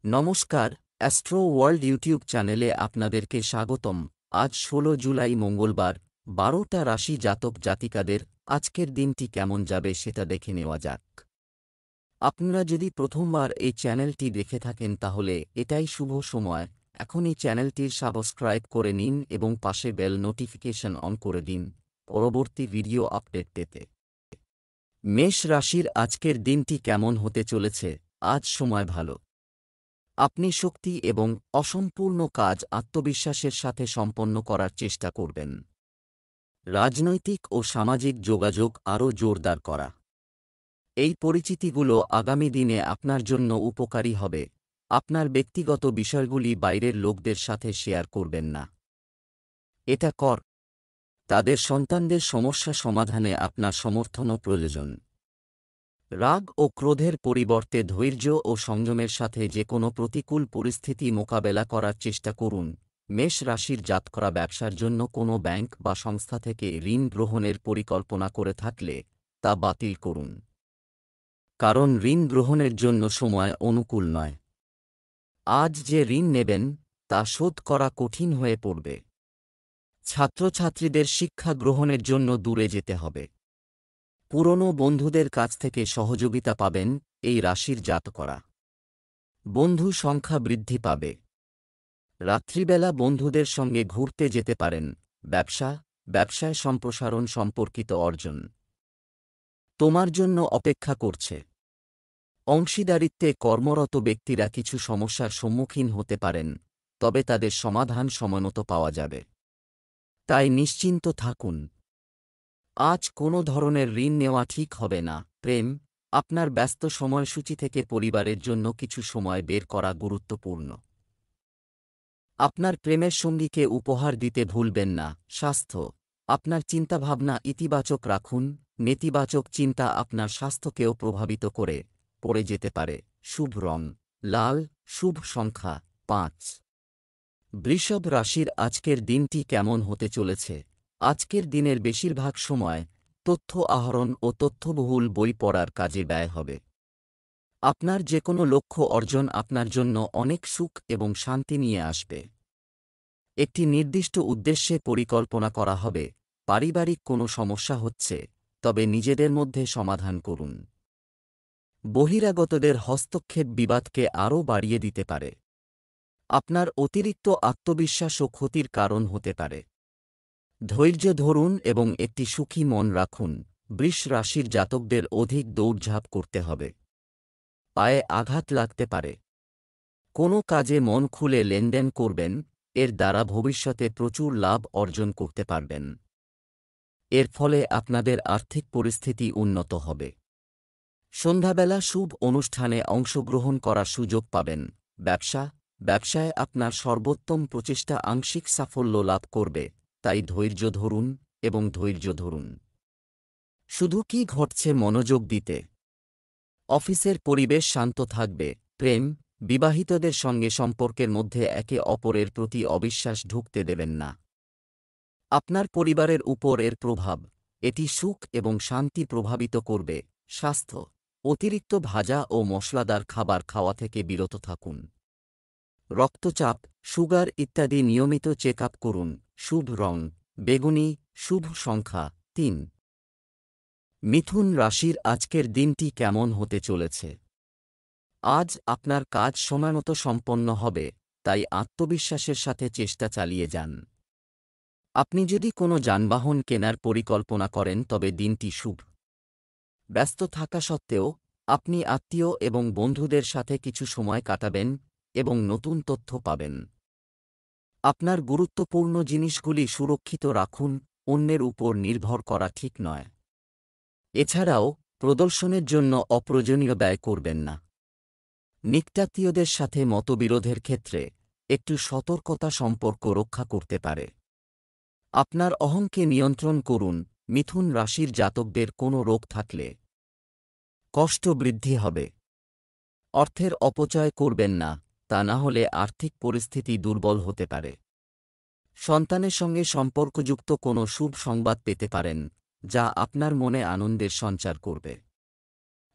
নমস্কার, astro world YouTube চ্যানেলে আপনাদেরকে স্বাগতম। আজ ১৬ জুলাই মঙ্গলবার, ১২টা রাশি জাতক জাতিকাদের আজকের দিনটি কেমন যাবে সেটা দেখে নেওয়া যাক। আপনারা যদি প্রথমবার এই চ্যানেলটি দেখে থাকেন তাহলে এটাই শুভ সময়। এখনই চ্যানেলটির সাবস্ক্রাইব করে নিন এবং পাশে বেল নোটিফিকেশন অন করে দিন পরবর্তী ভিডিও আপডেট পেতে। মেষ রাশির আজকের দিনটি কেমন হতে চলেছে? আজ সময় ভালো। আপনি শক্তি এবং অসম্পূর্ণ কাজ আত্মবিশ্বাসের সাথে সম্পন্ন করার চেষ্টা করবেন। রাজনৈতিক ও সামাজিক যোগাযোগ আরও জোরদার করা। এই পরিচিতিগুলো আগামী দিনে আপনার জন্য উপকারী হবে। আপনার ব্যক্তিগত বিষয়গুলি বাইরের লোকদের সাথে শেয়ার করবেন না। এটা তাদের সন্তানদের সমস্যা সমাধানে আপনার সমর্থনও প্রয়োজন। রাগ ও ক্রোধের পরিবর্তে ধৈর্য ও সংযমের সাথে যে কোনো প্রতিকূল পরিস্থিতি মোকাবেলা করার চেষ্টা করুন। মেষ রাশির জাতকরা ব্যবসার জন্য কোনো ব্যাংক বা সংস্থা থেকে ঋণ গ্রহণের পরিকল্পনা করে থাকলে তা বাতিল করুন, কারণ ঋণ গ্রহণের জন্য সময় অনুকূল নয়। আজ যে ঋণ নেবেন তা শোধ করা কঠিন হয়ে পড়বে। ছাত্রছাত্রীদের শিক্ষা গ্রহণের জন্য দূরে যেতে হবে। পুরনো বন্ধুদের কাছ থেকে সহযোগিতা পাবেন এই রাশির জাতকরা। বন্ধু সংখ্যা বৃদ্ধি পাবে। রাত্রিবেলা বন্ধুদের সঙ্গে ঘুরতে যেতে পারেন। ব্যবসায় সম্প্রসারণ সম্পর্কিত অর্জন তোমার জন্য অপেক্ষা করছে। অংশীদারিত্বে কর্মরত ব্যক্তিরা কিছু সমস্যার সম্মুখীন হতে পারেন, তবে তাদের সমাধান সময়মতো পাওয়া যাবে, তাই নিশ্চিন্ত থাকুন। আজ কোনো ধরনের ঋণ নেওয়া ঠিক হবে না। প্রেম, আপনার ব্যস্ত সময়সূচি থেকে পরিবারের জন্য কিছু সময় বের করা গুরুত্বপূর্ণ। আপনার প্রেমের সঙ্গীকে উপহার দিতে ভুলবেন না। স্বাস্থ্য, আপনার চিন্তাভাবনা ইতিবাচক রাখুন। নেতিবাচক চিন্তা আপনার স্বাস্থ্যকেও প্রভাবিত করে পড়ে যেতে পারে। শুভ রং লাল, শুভ সংখ্যা ৫। বৃষভ রাশির আজকের দিনটি কেমন হতে চলেছে? আজকের দিনের বেশিরভাগ সময় তথ্য আহরণ ও তথ্যবহুল বই পড়ার কাজে ব্যয় হবে। আপনার যে কোনো লক্ষ্য অর্জন আপনার জন্য অনেক সুখ এবং শান্তি নিয়ে আসবে। একটি নির্দিষ্ট উদ্দেশ্যে পরিকল্পনা করা হবে। পারিবারিক কোনো সমস্যা হচ্ছে, তবে নিজেদের মধ্যে সমাধান করুন। বহিরাগতদের হস্তক্ষেপ বিবাদকে আরও বাড়িয়ে দিতে পারে। আপনার অতিরিক্ত আত্মবিশ্বাস ও ক্ষতির কারণ হতে পারে। ধৈর্য ধরুন এবং একটি সুখী মন রাখুন। বৃষ রাশির জাতকদের অধিক দৌড়ঝাঁপ করতে হবে। পায়ে আঘাত লাগতে পারে। কোনো কাজে মন খুলে লেনদেন করবেন, এর দ্বারা ভবিষ্যতে প্রচুর লাভ অর্জন করতে পারবেন। এর ফলে আপনাদের আর্থিক পরিস্থিতি উন্নত হবে। সন্ধ্যাবেলা শুভ অনুষ্ঠানে অংশগ্রহণ করার সুযোগ পাবেন। ব্যবসায় আপনার সর্বোত্তম প্রচেষ্টা আংশিক সাফল্য লাভ করবে, তাই ধৈর্য ধরুন। শুধু কি ঘটছে মনোযোগ দিতে। অফিসের পরিবেশ শান্ত থাকবে। প্রেম, বিবাহিতদের সঙ্গে সম্পর্কের মধ্যে একে অপরের প্রতি অবিশ্বাস ঢুকতে দেবেন না। আপনার পরিবারের উপর এর প্রভাব, এটি সুখ এবং শান্তি প্রভাবিত করবে। স্বাস্থ্য, অতিরিক্ত ভাজা ও মশলাদার খাবার খাওয়া থেকে বিরত থাকুন। রক্তচাপ, সুগার ইত্যাদি নিয়মিত চেক আপ করুন। শুভ রং বেগুনি, শুভ সংখ্যা ৩। মিথুন রাশির আজকের দিনটি কেমন হতে চলেছে? আজ আপনার কাজ সময়মতো সম্পন্ন হবে, তাই আত্মবিশ্বাসের সাথে চেষ্টা চালিয়ে যান। আপনি যদি কোনো যানবাহন কেনার পরিকল্পনা করেন তবে দিনটি শুভ। ব্যস্ত থাকা সত্ত্বেও আপনি আত্মীয় এবং বন্ধুদের সাথে কিছু সময় কাটাবেন এবং নতুন তথ্য পাবেন। আপনার গুরুত্বপূর্ণ জিনিসগুলি সুরক্ষিত রাখুন, অন্যের উপর নির্ভর করা ঠিক নয়। এছাড়াও প্রদর্শনের জন্য অপ্রয়োজনীয় ব্যয় করবেন না। নিকটাত্মীয়দের সাথে মতবিরোধের ক্ষেত্রে একটু সতর্কতা সম্পর্ক রক্ষা করতে পারে। আপনার অহংকে নিয়ন্ত্রণ করুন। মিথুন রাশির জাতকদের কোনো রোগ থাকলে কষ্ট বৃদ্ধি হবে। অর্থের অপচয় করবেন না, তা না হলে আর্থিক পরিস্থিতি দুর্বল হতে পারে। সন্তানের সঙ্গে সম্পর্কযুক্ত কোনো শুভ সংবাদ পেতে পারেন, যা আপনার মনে আনন্দের সঞ্চার করবে।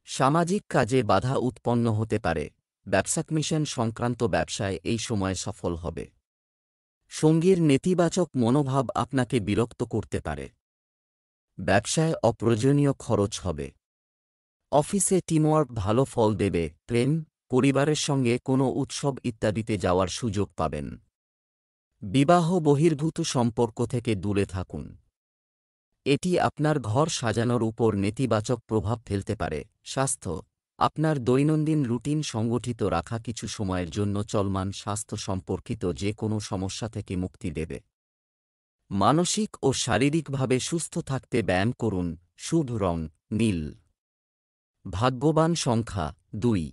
সামাজিক কাজে বাধা উৎপন্ন হতে পারে, ব্যবসাক মিশন সংক্রান্ত ব্যবসায় এই সময় সফল হবে। সঙ্গীর নেতিবাচক মনোভাব আপনাকে বিরক্ত করতে পারে। ব্যবসায় অপ্রয়োজনীয় খরচ হবে। অফিসে টিমওয়ার্ক ভালো ফল দেবে। প্রেম, পরিবারের সঙ্গে কোনো উৎসব ইত্যাদিতে যাওয়ার সুযোগ পাবেন। বিবাহ বহির্ভূত সম্পর্ক থেকে দূরে থাকুন। এটি আপনার ঘর সাজানোর উপর নেতিবাচক প্রভাব ফেলতে পারে। স্বাস্থ্য, আপনার দৈনন্দিন রুটিন সংগঠিত রাখা কিছু সময়ের জন্য চলমান স্বাস্থ্য সম্পর্কিত যে কোনো সমস্যা থেকে মুক্তি দেবে। মানসিক ও শারীরিকভাবে সুস্থ থাকতে ব্যায়াম করুন। শুভ রং নীল। ভাগ্যবান সংখ্যা 2।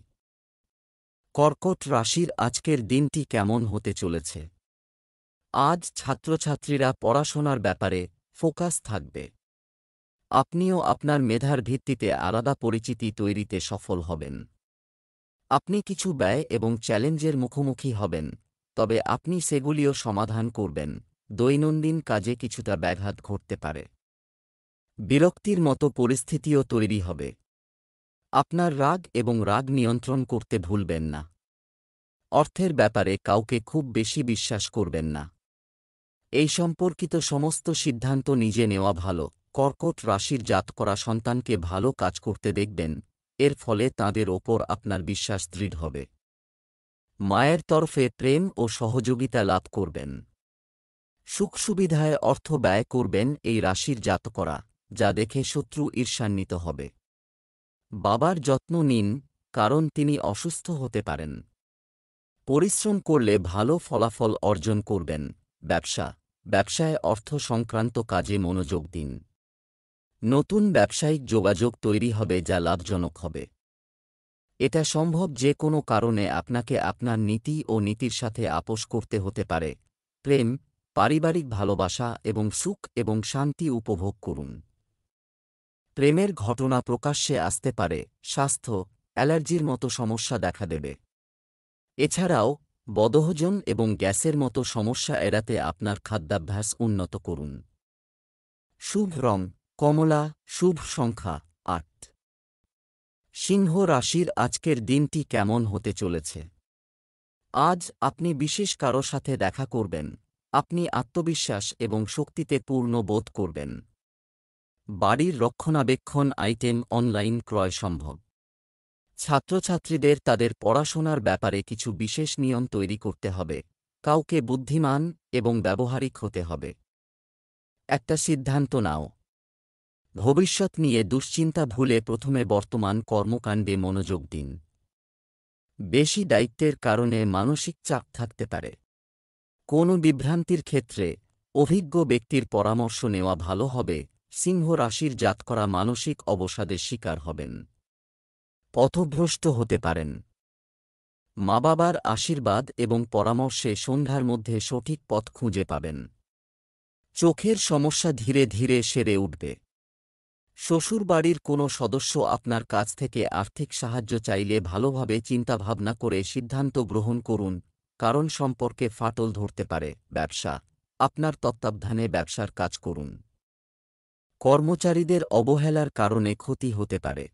কর্কট রাশির আজকের দিনটি কেমন হতে চলেছে? আজ ছাত্রছাত্রীরা পড়াশোনার ব্যাপারে ফোকাস থাকবে। আপনিও আপনার মেধার ভিত্তিতে আলাদা পরিচিতি তৈরিতে সফল হবেন। আপনি কিছু ব্যয় এবং চ্যালেঞ্জের মুখোমুখি হবেন, তবে আপনি সেগুলিও সমাধান করবেন। দৈনন্দিন কাজে কিছুটা ব্যাঘাত ঘটতে পারে। বিরক্তির মতো পরিস্থিতিও তৈরি হবে। আপনার রাগ এবং রাগ নিয়ন্ত্রণ করতে ভুলবেন না। অর্থের ব্যাপারে কাউকে খুব বেশি বিশ্বাস করবেন না। এই সম্পর্কিত সমস্ত সিদ্ধান্ত নিজে নেওয়া ভালো। কর্কট রাশির জাতকরা সন্তানকে ভালো কাজ করতে দেখবেন, এর ফলে তাঁদের ওপর আপনার বিশ্বাস দৃঢ় হবে। মায়ের তরফে প্রেম ও সহযোগিতা লাভ করবেন। সুখ সুবিধায় অর্থ ব্যয় করবেন এই রাশির জাতকরা, যা দেখে শত্রু ঈর্ষান্বিত হবে। বাবার যত্ন নিন, কারণ তিনি অসুস্থ হতে পারেন। পরিশ্রম করলে ভালো ফলাফল অর্জন করবেন। ব্যবসায় অর্থ সংক্রান্ত কাজে মনোযোগ দিন। নতুন ব্যবসায়িক যোগাযোগ তৈরি হবে যা লাভজনক হবে। এটা সম্ভব যে কোনো কারণে আপনাকে আপনার নীতি ও নীতির সাথে আপোস করতে হতে পারে। প্রেম, পারিবারিক ভালোবাসা এবং সুখ এবং শান্তি উপভোগ করুন। প্রেমের ঘটনা প্রকাশ্যে আসতে পারে। স্বাস্থ্য, অ্যালার্জির মতো সমস্যা দেখা দেবে। এছাড়াও বদহজম এবং গ্যাসের মতো সমস্যা এড়াতে আপনার খাদ্যাভ্যাস উন্নত করুন। শুভ রং কমলা। শুভ সংখ্যা 8। সিংহ রাশির আজকের দিনটি কেমন হতে চলেছে? আজ আপনি বিশেষ কারো সাথে দেখা করবেন। আপনি আত্মবিশ্বাস এবং শক্তিতে পূর্ণ বোধ করবেন। বাড়ির রক্ষণাবেক্ষণ আইটেম অনলাইন ক্রয় সম্ভব। ছাত্রছাত্রীদের তাদের পড়াশোনার ব্যাপারে কিছু বিশেষ নিয়ম তৈরি করতে হবে। কাউকে বুদ্ধিমান এবং ব্যবহারিক হতে হবে। একটা সিদ্ধান্ত নাও। ভবিষ্যৎ নিয়ে দুশ্চিন্তা ভুলে প্রথমে বর্তমান কর্মকাণ্ডে মনোযোগ দিন। বেশি দায়িত্বের কারণে মানসিক চাপ থাকতে পারে। কোনো বিভ্রান্তির ক্ষেত্রে অভিজ্ঞ ব্যক্তির পরামর্শ নেওয়া ভালো হবে। সিংহ রাশির জাতকরা মানসিক অবসাদের শিকার হবেন। পথভ্রষ্ট হতে পারেন। মা বাবার আশীর্বাদ এবং পরামর্শে সন্ধ্যার মধ্যে সঠিক পথ খুঁজে পাবেন। চোখের সমস্যা ধীরে ধীরে সেরে উঠবে। শ্বশুরবাড়ির কোনো সদস্য আপনার কাছ থেকে আর্থিক সাহায্য চাইলে ভালোভাবে চিন্তাভাবনা করে সিদ্ধান্ত গ্রহণ করুন, কারণ সম্পর্কে ফাটল ধরতে পারে। ব্যবসা, আপনার তত্ত্বাবধানে ব্যবসার কাজ করুন। কর্মচারীদের অবহেলার কারণে ক্ষতি হতে পারে।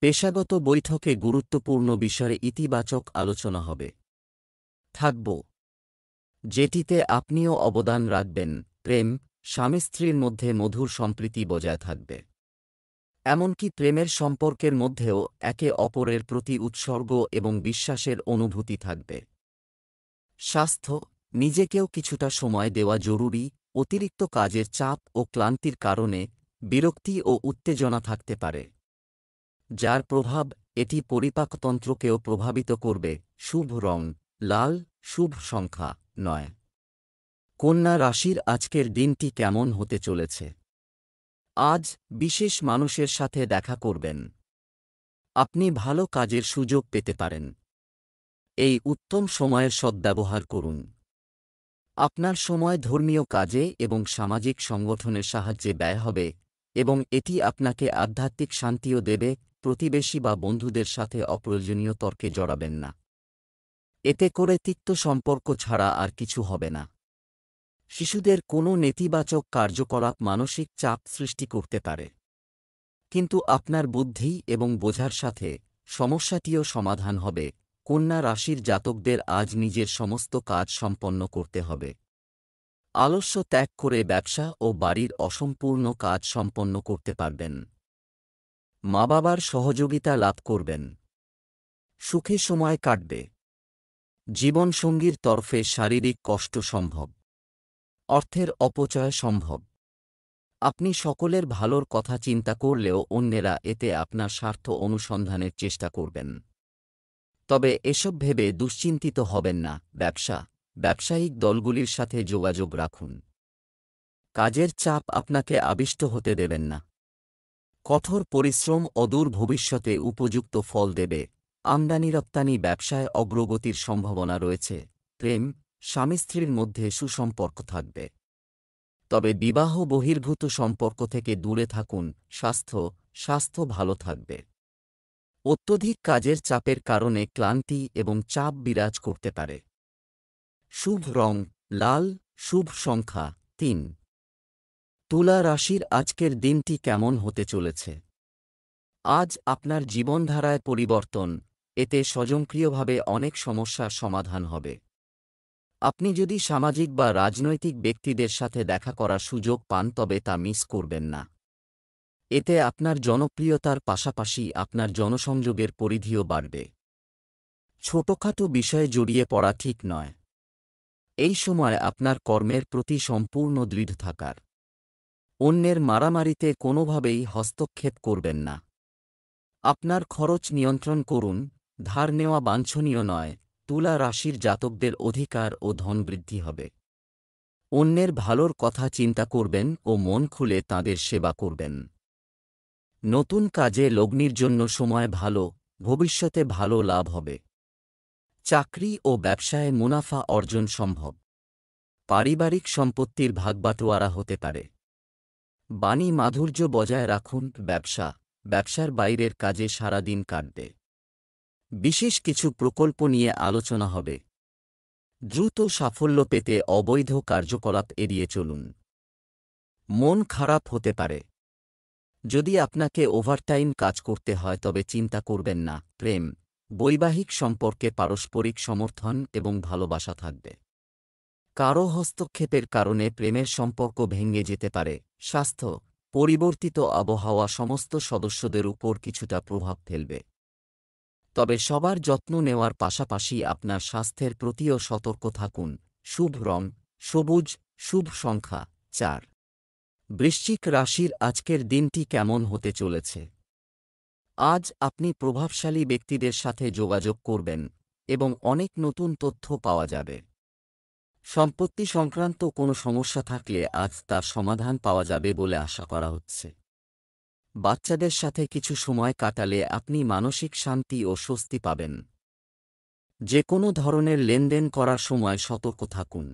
পেশাগত বৈঠকে গুরুত্বপূর্ণ বিষয়ে ইতিবাচক আলোচনা হবে। থাকব, যেটিতে আপনিও অবদান রাখবেন। প্রেম, স্বামী স্ত্রীর মধ্যে মধুর সম্প্রীতি বজায় থাকবে। এমনকি প্রেমের সম্পর্কের মধ্যেও একে অপরের প্রতি উৎসর্গ এবং বিশ্বাসের অনুভূতি থাকবে। স্বাস্থ্য, নিজেকেও কিছুটা সময় দেওয়া জরুরি। অতিরিক্ত কাজের চাপ ও ক্লান্তির কারণে বিরক্তি ও উত্তেজনা থাকতে পারে, যার প্রভাব এটি পরিপাকতন্ত্রকেও প্রভাবিত করবে। শুভ রং লাল। শুভ সংখ্যা 9। কন্যা রাশির আজকের দিনটি কেমন হতে চলেছে? আজ বিশেষ মানুষের সাথে দেখা করবেন। আপনি ভালো কাজের সুযোগ পেতে পারেন। এই উত্তম সময়ের সদ্ব্যবহার করুন। আপনার সময় ধর্মীয় কাজে এবং সামাজিক সংগঠনের সাহায্যে ব্যয় হবে এবং এটি আপনাকে আধ্যাত্মিক শান্তিও দেবে। প্রতিবেশী বা বন্ধুদের সাথে অপ্রয়োজনীয় তর্কে জড়াবেন না। এতে করে তিক্ত সম্পর্ক ছাড়া আর কিছু হবে না। শিশুদের কোনো নেতিবাচক কার্যকলাপ মানসিক চাপ সৃষ্টি করতে পারে, কিন্তু আপনার বুদ্ধি এবং বোঝার সাথে সমস্যাটিও সমাধান হবে। কন্যা রাশির জাতকদের আজ নিজের সমস্ত কাজ সম্পন্ন করতে হবে। আলস্য ত্যাগ করে ব্যবসা ও বাড়ির অসম্পূর্ণ কাজ সম্পন্ন করতে পারবেন। মা বাবার সহযোগিতা লাভ করবেন। সুখে সময় কাটবে। জীবনসঙ্গীর তরফে শারীরিক কষ্ট সম্ভব। অর্থের অপচয় সম্ভব। আপনি সকলের ভালোর কথা চিন্তা করলেও অন্যেরা এতে আপনার স্বার্থ অনুসন্ধানের চেষ্টা করবেন। তবে এসব ভেবে দুশ্চিন্তিত হবেন না। ব্যবসায়িক দলগুলির সাথে যোগাযোগ রাখুন। কাজের চাপ আপনাকে আবিষ্ট হতে দেবেন না। কঠোর পরিশ্রম অদূর ভবিষ্যতে উপযুক্ত ফল দেবে। আমদানি রপ্তানি ব্যবসায় অগ্রগতির সম্ভাবনা রয়েছে। প্রেম, স্বামী স্ত্রীর মধ্যে সুসম্পর্ক থাকবে। তবে বিবাহ বহির্ভূত সম্পর্ক থেকে দূরে থাকুন। স্বাস্থ্য ভালো থাকবে। অত্যধিক কাজের চাপের কারণে ক্লান্তি এবং চাপ বিরাজ করতে পারে। শুভ রং লাল, শুভ সংখ্যা 3। তুলা রাশির আজকের দিনটি কেমন হতে চলেছে? আজ আপনার জীবনধারায় পরিবর্তন, এতে স্বয়ংক্রিয়ভাবে অনেক সমস্যার সমাধান হবে। আপনি যদি সামাজিক বা রাজনৈতিক ব্যক্তিদের সাথে দেখা করার সুযোগ পান তবে তা মিস করবেন না। এতে আপনার জনপ্রিয়তার পাশাপাশি আপনার জনসংযোগের পরিধিও বাড়বে। ছোটখাটো বিষয়ে জড়িয়ে পড়া ঠিক নয়। এই সময় আপনার কর্মের প্রতি সম্পূর্ণ দৃঢ় থাকার। অন্যের মারামারিতে কোনোভাবেই হস্তক্ষেপ করবেন না। আপনার খরচ নিয়ন্ত্রণ করুন। ধার নেওয়া বাঞ্ছনীয় নয়। তুলা রাশির জাতকদের অধিকার ও ধন বৃদ্ধি হবে। অন্যের ভালোর কথা চিন্তা করবেন ও মন খুলে তাঁদের সেবা করবেন। নতুন কাজে লগ্নির জন্য সময় ভালো, ভবিষ্যতে ভালো লাভ হবে। চাকরি ও ব্যবসায় মুনাফা অর্জন সম্ভব। পারিবারিক সম্পত্তির ভাগবাটোয়ারা হতে পারে। বাণী মাধুর্য বজায় রাখুন। ব্যবসার বাইরের কাজে সারা দিন কাটবে। বিশেষ কিছু প্রকল্প নিয়ে আলোচনা হবে। দ্রুত সাফল্য পেতে অবৈধ কার্যকলাপ এড়িয়ে চলুন। মন খারাপ হতে পারে। যদি আপনাকে ওভারটাইম কাজ করতে হয় তবে চিন্তা করবেন না। প্রেম, বৈবাহিক সম্পর্কে পারস্পরিক সমর্থন এবং ভালোবাসা থাকবে। কারো হস্তক্ষেপের কারণে প্রেমের সম্পর্ক ভেঙে যেতে পারে। স্বাস্থ্য, পরিবর্তিত আবহাওয়া সমস্ত সদস্যদের উপর কিছুটা প্রভাব ফেলবে। তবে সবার যত্ন নেওয়ার পাশাপাশি আপনার স্বাস্থ্যের প্রতিও সতর্ক থাকুন। শুভ রং সবুজ, শুভ সংখ্যা 4। বৃশ্চিক রাশির আজকের দিনটি কেমন হতে চলেছে? আজ আপনি প্রভাবশালী ব্যক্তিদের সাথে যোগাযোগ করবেন এবং অনেক নতুন তথ্য পাওয়া যাবে। সম্পত্তি সংক্রান্ত কোনো সমস্যা থাকলে আজ তার সমাধান পাওয়া যাবে বলে আশা করা হচ্ছে। বাচ্চাদের সাথে কিছু সময় কাটালে আপনি মানসিক শান্তি ও স্বস্তি পাবেন। যে কোনো ধরনের লেনদেন করার সময় সতর্ক থাকুন,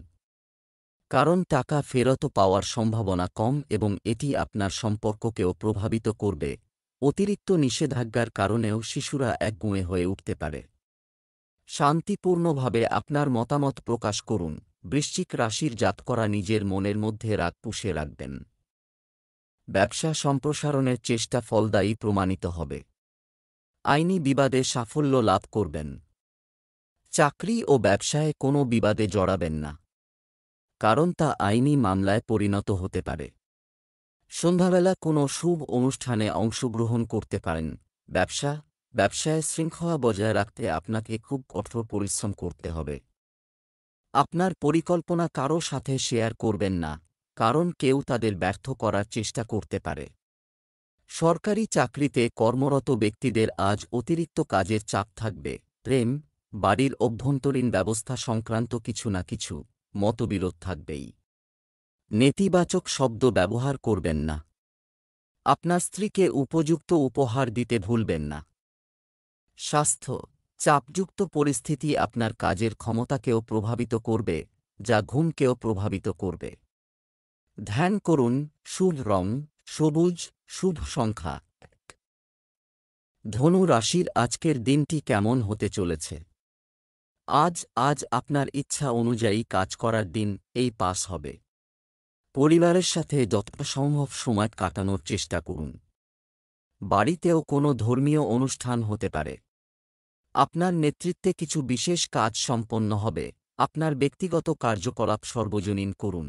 কারণ টাকা ফেরত পাওয়ার সম্ভাবনা কম এবং এটি আপনার সম্পর্ককেও প্রভাবিত করবে। অতিরিক্ত নিষেধাজ্ঞার কারণেও শিশুরা একগুঁয়ে হয়ে উঠতে পারে। শান্তিপূর্ণভাবে আপনার মতামত প্রকাশ করুন। বৃশ্চিক রাশির জাতকরা নিজের মনের মধ্যে রাগ পুষে রাখবেন। ব্যবসা সম্প্রসারণের চেষ্টা ফলদায়ী প্রমাণিত হবে। আইনি বিবাদে সাফল্য লাভ করবেন। চাকরি ও ব্যবসায় কোনো বিবাদে জড়াবেন না, কারণ তা আইনি মামলায় পরিণত হতে পারে। সন্ধ্যাবেলা কোনো শুভ অনুষ্ঠানে অংশগ্রহণ করতে পারেন। ব্যবসায় শৃঙ্খলা বজায় রাখতে আপনাকে খুব কঠোর পরিশ্রম করতে হবে। আপনার পরিকল্পনা কারও সাথে শেয়ার করবেন না, কারণ কেউ তাদের ব্যর্থ করার চেষ্টা করতে পারে। সরকারি চাকরিতে কর্মরত ব্যক্তিদের আজ অতিরিক্ত কাজের চাপ থাকবে। প্রেম, বাড়ির অভ্যন্তরীণ ব্যবস্থা সংক্রান্ত কিছু না কিছু মতবিরোধ থাকবেই। নেতিবাচক শব্দ ব্যবহার করবেন না। আপনার স্ত্রীকে উপযুক্ত উপহার দিতে ভুলবেন না। স্বাস্থ্য, চাপযুক্ত পরিস্থিতি আপনার কাজের ক্ষমতাকেও প্রভাবিত করবে, যা ঘুমকেও প্রভাবিত করবে। ধ্যান করুন। শুভ রং সবুজ, শুভ সংখ্যা 1। ধনু রাশির আজকের দিনটি কেমন হতে চলেছে? আজ আপনার ইচ্ছা অনুযায়ী কাজ করার দিন এই পাস হবে। পরিবারের সাথে যথাসম্ভব সময় কাটানোর চেষ্টা করুন। বাড়িতেও কোনো ধর্মীয় অনুষ্ঠান হতে পারে। আপনার নেতৃত্বে কিছু বিশেষ কাজ সম্পন্ন হবে। আপনার ব্যক্তিগত কার্যকলাপ সর্বজনীন করুন।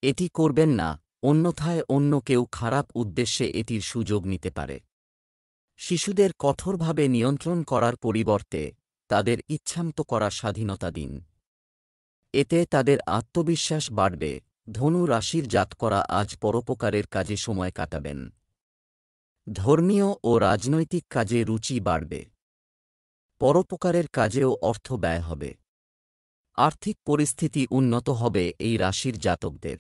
এটি করবেন না, অন্যথায় অন্য কেউ খারাপ উদ্দেশ্যে এটির সুযোগ নিতে পারে। শিশুদের কঠোরভাবে নিয়ন্ত্রণ করার পরিবর্তে তাদের ইচ্ছামতো করার স্বাধীনতা দিন। এতে তাদের আত্মবিশ্বাস বাড়বে। ধনু রাশির জাতকরা আজ পরোপকারের কাজে সময় কাটাবেন। ধর্মীয় ও রাজনৈতিক কাজে রুচি বাড়বে। পরোপকারের কাজেও অর্থ ব্যয় হবে। আর্থিক পরিস্থিতি উন্নত হবে এই রাশির জাতকদের।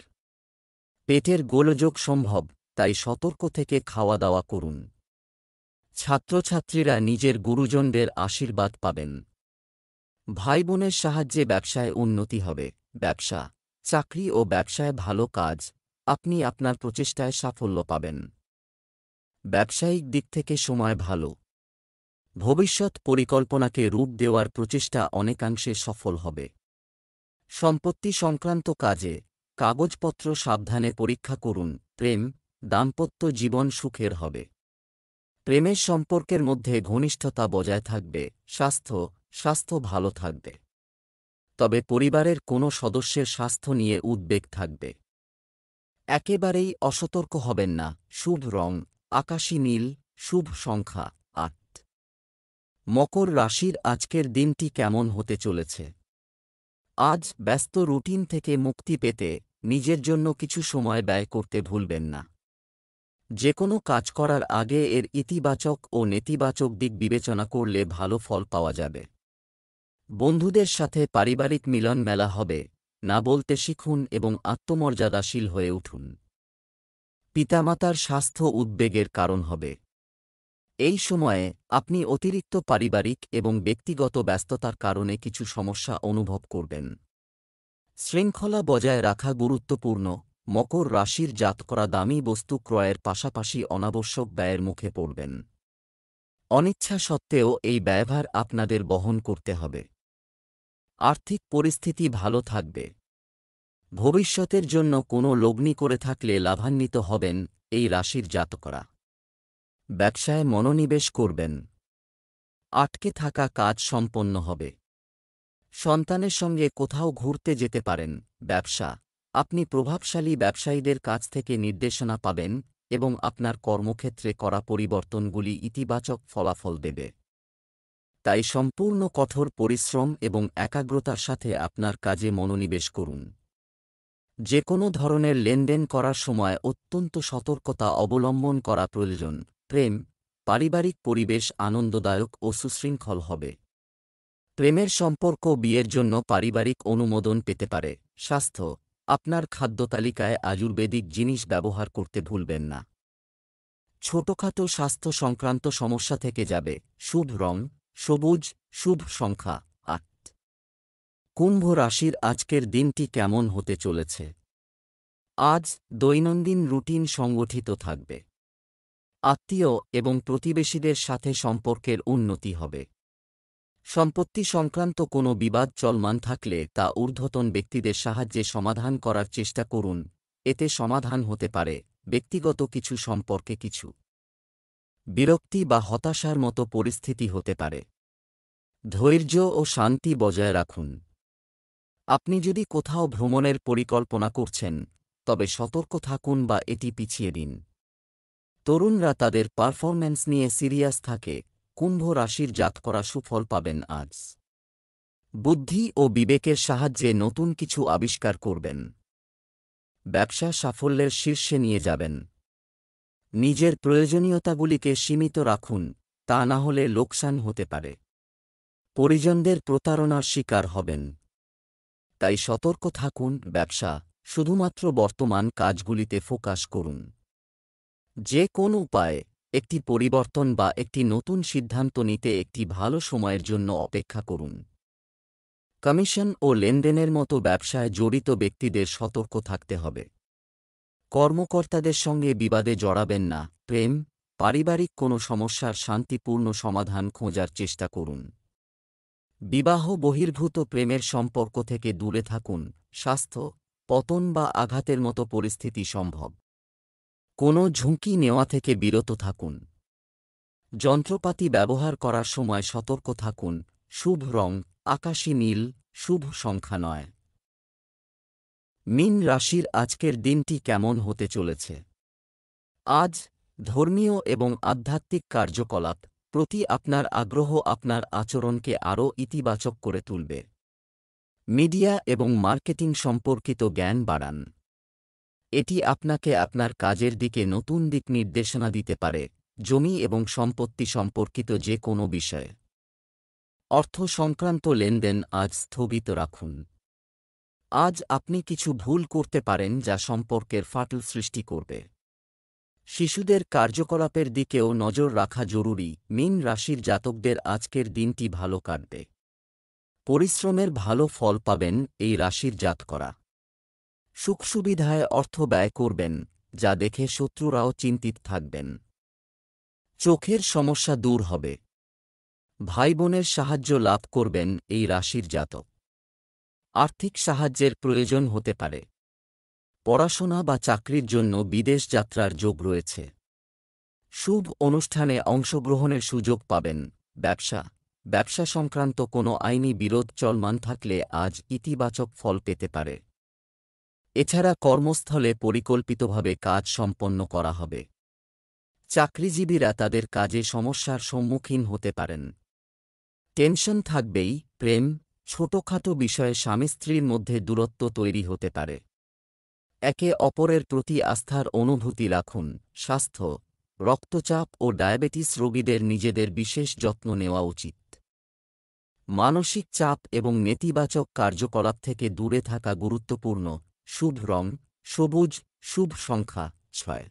পেটের গোলযোগ সম্ভব, তাই সতর্ক থেকে খাওয়া দাওয়া করুন। ছাত্রছাত্রীরা নিজের গুরুজনদের আশীর্বাদ পাবেন। ভাই বোনের সাহায্যে ব্যবসায় উন্নতি হবে। ব্যবসা, চাকরি ও ব্যবসায় ভালো কাজ, আপনি আপনার প্রচেষ্টায় সাফল্য পাবেন। ব্যবসায়িক দিক থেকে সময় ভালো। ভবিষ্যৎ পরিকল্পনাকে রূপ দেওয়ার প্রচেষ্টা অনেকাংশে সফল হবে। সম্পত্তি সংক্রান্ত কাজে কাগজপত্র সাবধানে পরীক্ষা করুন। প্রেম, দাম্পত্য জীবন সুখের হবে। প্রেমের সম্পর্কের মধ্যে ঘনিষ্ঠতা বজায় থাকবে। স্বাস্থ্য ভালো থাকবে, তবে পরিবারের কোনো সদস্যের স্বাস্থ্য নিয়ে উদ্বেগ থাকবে। একেবারেই অসতর্ক হবেন না। শুভ রং আকাশী নীল, শুভ সংখ্যা ৮। মকর রাশির আজকের দিনটি কেমন হতে চলেছে? আজ ব্যস্ত রুটিন থেকে মুক্তি পেতে নিজের জন্য কিছু সময় ব্যয় করতে ভুলবেন না। যে কোনো কাজ করার আগে এর ইতিবাচক ও নেতিবাচক দিক বিবেচনা করলে ভালো ফল পাওয়া যাবে। বন্ধুদের সাথে পারিবারিক মিলন মেলা হবে। না বলতে শিখুন এবং আত্মমর্যাদাশীল হয়ে উঠুন। পিতামাতার স্বাস্থ্য উদ্বেগের কারণ হবে। এই সময়ে আপনি অতিরিক্ত পারিবারিক এবং ব্যক্তিগত ব্যস্ততার কারণে কিছু সমস্যা অনুভব করবেন। শৃঙ্খলা বজায় রাখা গুরুত্বপূর্ণ। মকর রাশির জাতকরা দামি বস্তু ক্রয়ের পাশাপাশি অনাবশ্যক ব্যয়ের মুখে পড়বেন। অনিচ্ছা সত্ত্বেও এই ব্যয়ভার আপনাদের বহন করতে হবে। আর্থিক পরিস্থিতি ভালো থাকবে। ভবিষ্যতের জন্য কোনো লগ্নি করে থাকলে লাভান্বিত হবেন এই রাশির জাতকরা। ব্যবসায় মনোনিবেশ করবেন। আটকে থাকা কাজ সম্পন্ন হবে। সন্তানের সঙ্গে কোথাও ঘুরতে যেতে পারেন। ব্যবসা, আপনি প্রভাবশালী ব্যবসায়ীদের কাছ থেকে নির্দেশনা পাবেন এবং আপনার কর্মক্ষেত্রে করা পরিবর্তনগুলি ইতিবাচক ফলাফল দেবে। তাই সম্পূর্ণ কঠোর পরিশ্রম এবং একাগ্রতার সাথে আপনার কাজে মনোনিবেশ করুন। যে কোনো ধরনের লেনদেন করার সময় অত্যন্ত সতর্কতা অবলম্বন করা প্রয়োজন। প্রেম, পারিবারিক পরিবেশ আনন্দদায়ক ও সুশৃঙ্খল হবে। প্রেমের সম্পর্ক বিয়ের জন্য পারিবারিক অনুমোদন পেতে পারে। স্বাস্থ্য, আপনার খাদ্যতালিকায় আয়ুর্বেদিক জিনিস ব্যবহার করতে ভুলবেন না। ছোটখাটো স্বাস্থ্য সংক্রান্ত সমস্যা থেকে যাবে। শুভ রং সবুজ, শুভ সংখ্যা ৮। কুম্ভ রাশির আজকের দিনটি কেমন হতে চলেছে? আজ দৈনন্দিন রুটিন সংগঠিত থাকবে। আত্মীয় এবং প্রতিবেশীদের সাথে সম্পর্কের উন্নতি হবে। সম্পত্তি সংক্রান্ত কোনো বিবাদ চলমান থাকলে তা ঊর্ধ্বতন ব্যক্তিদের সাহায্যে সমাধান করার চেষ্টা করুন। এতে সমাধান হতে পারে। ব্যক্তিগত কিছু সম্পর্কে কিছু বিরক্তি বা হতাশার মতো পরিস্থিতি হতে পারে। ধৈর্য ও শান্তি বজায় রাখুন। আপনি যদি কোথাও ভ্রমণের পরিকল্পনা করছেন, তবে সতর্ক থাকুন বা এটি পিছিয়ে দিন। তরুণরা তাদের পারফরম্যান্স নিয়ে সিরিয়াস থাকে। কুম্ভ রাশির জাতকরা সুফল পাবেন আজ। বুদ্ধি ও বিবেকের সাহায্যে নতুন কিছু আবিষ্কার করবেন। ব্যবসা সাফল্যের শীর্ষে নিয়ে যাবেন। নিজের প্রয়োজনীয়তাগুলিকে সীমিত রাখুন, তা না হলে লোকসান হতে পারে। পরিজনদের প্রতারণার শিকার হবেন, তাই সতর্ক থাকুন। ব্যবসা, শুধুমাত্র বর্তমান কাজগুলিতে ফোকাস করুন। যে কোন উপায়ে একটি পরিবর্তন বা একটি নতুন সিদ্ধান্ত নিতে একটি ভালো সময়ের জন্য অপেক্ষা করুন। কমিশন ও লেনদেনের মতো ব্যবসায় জড়িত ব্যক্তিদের সতর্ক থাকতে হবে। কর্মকর্তাদের সঙ্গে বিবাদে জড়াবেন না। প্রেম, পারিবারিক কোনো সমস্যার শান্তিপূর্ণ সমাধান খোঁজার চেষ্টা করুন। বিবাহ বহির্ভূত প্রেমের সম্পর্ক থেকে দূরে থাকুন। স্বাস্থ্য, পতন বা আঘাতের মতো পরিস্থিতি সম্ভব। কোনো ঝুঁকি নেওয়া থেকে বিরত থাকুন। যন্ত্রপাতি ব্যবহার করার সময় সতর্ক থাকুন। শুভ রং আকাশী নীল, শুভ সংখ্যা 9। মীন রাশির আজকের দিনটি কেমন হতে চলেছে? আজ ধর্মীয় এবং আধ্যাত্মিক কার্যকলাপ প্রতি আপনার আগ্রহ আপনার আচরণকে আরও ইতিবাচক করে তুলবে। মিডিয়া এবং মার্কেটিং সম্পর্কিত জ্ঞান বাড়ান। এটি আপনাকে আপনার কাজের দিকে নতুন দিক নির্দেশনা দিতে পারে। জমি এবং সম্পত্তি সম্পর্কিত যে কোনো বিষয়ে অর্থ সংক্রান্ত লেনদেন আজ স্থগিত রাখুন। আজ আপনি কিছু ভুল করতে পারেন যা সম্পর্কের ফাটল সৃষ্টি করবে। শিশুদের কার্যকলাপের দিকেও নজর রাখা জরুরি। মীন রাশির জাতকদের আজকের দিনটি ভালো কাটবে। পরিশ্রমের ভালো ফল পাবেন এই রাশির জাতকরা। সুখ সুবিধায় অর্থ ব্যয় করবেন, যা দেখে শত্রুরাও চিন্তিত থাকবেন। চোখের সমস্যা দূর হবে। ভাই বোনের সাহায্য লাভ করবেন এই রাশির জাতক। আর্থিক সাহায্যের প্রয়োজন হতে পারে। পড়াশোনা বা চাকরির জন্য বিদেশ যাত্রার যোগ রয়েছে। শুভ অনুষ্ঠানে অংশগ্রহণের সুযোগ পাবেন। ব্যবসা সংক্রান্ত কোনো আইনি বিরোধ চলমান থাকলে আজ ইতিবাচক ফল পেতে পারে। এছাড়া কর্মস্থলে পরিকল্পিতভাবে কাজ সম্পন্ন করা হবে। চাকরিজীবীরা তাদের কাজে সমস্যার সম্মুখীন হতে পারেন। টেনশন থাকবেই। প্রেম ছোটখাটো বিষয়ে স্বামী স্ত্রীর মধ্যে দূরত্ব তৈরি হতে পারে। একে অপরের প্রতি আস্থার অনুভূতি রাখুন। স্বাস্থ্য রক্তচাপ ও ডায়াবেটিস রোগীদের নিজেদের বিশেষ যত্ন নেওয়া উচিত। মানসিক চাপ এবং নেতিবাচক কার্যকলাপ থেকে দূরে থাকা গুরুত্বপূর্ণ। শুভ রং সবুজ, শুভ সংখ্যা 6।